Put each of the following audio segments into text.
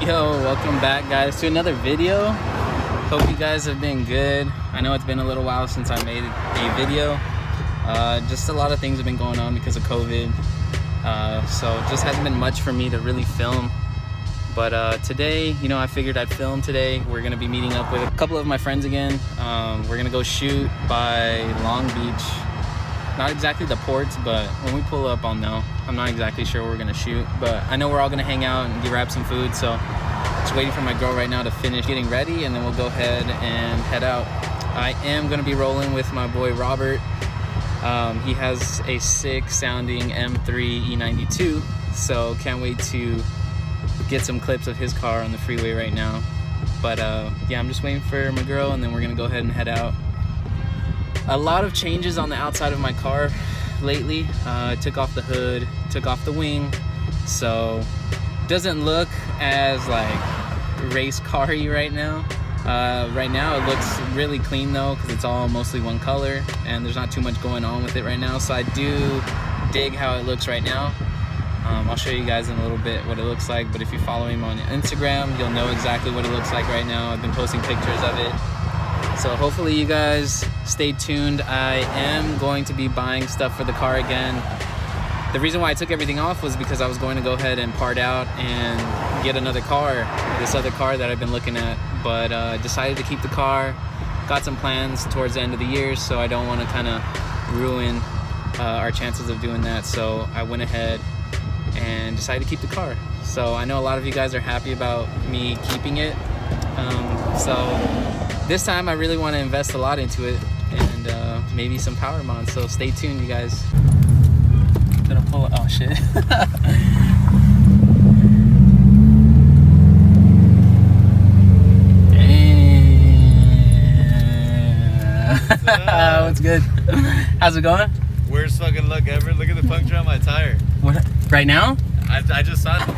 Yo, welcome back guys to another video. Hope you guys have been good. I know it's been a little while since I made a video. Just a lot of things have been going on because of COVID. So it just hasn't been much for me to really film. But today, you know, I figured I'd film today. We're gonna be meeting up with a couple of my friends again. We're gonna go shoot by Long Beach. Not exactly the ports, but when we pull up, I'll know. I'm not exactly sure where we're gonna shoot, but I know we're all gonna hang out and grab some food. So just waiting for my girl right now to finish getting ready, and then we'll go ahead and head out. I am gonna be rolling with my boy Robert. He has a sick sounding M3 E92, so can't wait to get some clips of his car on the freeway right now. But yeah, I'm just waiting for my girl, and then we're gonna go ahead and head out. A lot of changes on the outside of my car lately. I took off the hood, took off the wing, so it doesn't look as like race car-y right now. Right now it looks really clean though, because it's all mostly one color and there's not too much going on with it right now. So I do dig how it looks right now. I'll show you guys in a little bit what it looks like, but if you follow him on Instagram, you'll know exactly what it looks like right now. I've been posting pictures of it. So hopefully you guys stay tuned. I am going to be buying stuff for the car again. The reason why I took everything off was because I was going to go ahead and part out and get another car, this other car that I've been looking at, but decided to keep the car. Got some plans towards the end of the year, so I don't want to kind of ruin our chances of doing that. So I went ahead and decided to keep the car. So I know a lot of you guys are happy about me keeping it. So this time I really want to invest a lot into it, and maybe some power mods. So stay tuned, you guys. Gonna pull it. Oh shit. What's good? How's it going? Worst fucking luck ever. Look at the puncture on my tire. What? Right now? I just saw it.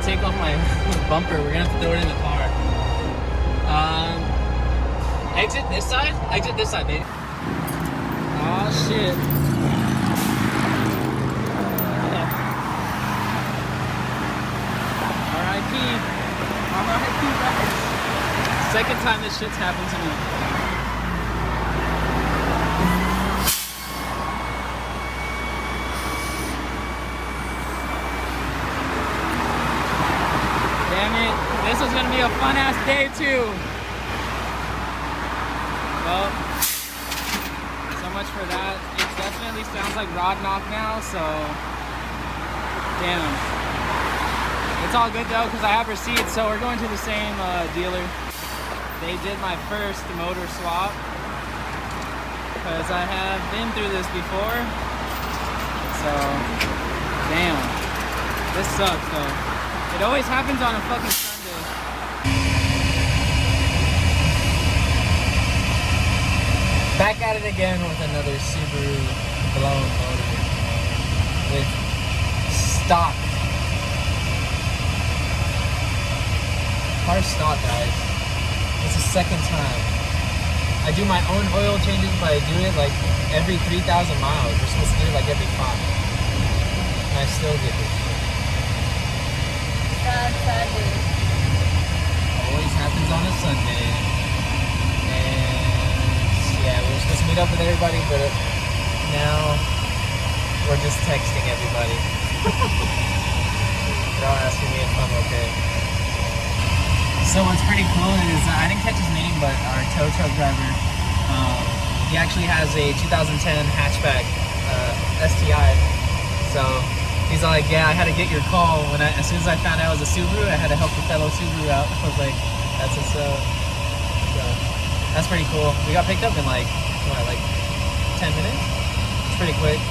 Take off my bumper. We're gonna have to throw it in the car. Exit this side? Exit this side, baby. Oh shit. R.I.P. R.I.P. guys. Second time this shit's happened to me. This is gonna be a fun ass day too. Well, so much much for that. It definitely sounds like rod knock now, so damn. It's all good though, because I have receipts, so we're going to the same dealer. They did my first motor swap, because I have been through this before. So, damn. This sucks though. It always happens on a fucking Sunday. Back at it again with another Subaru blown motor with stock. Car stock, guys. It's the second time. I do my own oil changes, but I do it like every 3,000 miles. We're supposed to do it like every 5. And I still get this shit. Sad dude. Always happens on a Sunday. And yeah, we were supposed to meet up with everybody, but now we're just texting everybody. They're all asking me if I'm okay. So what's pretty cool is I didn't catch his name, but our tow truck driver, he actually has a 2010 hatchback STI. So he's like, yeah, I had to get your call as soon as I found out it was a Subaru. I had to help a fellow Subaru out. I was like, that's what's up. So that's pretty cool. We got picked up in like 10 minutes. It's pretty quick.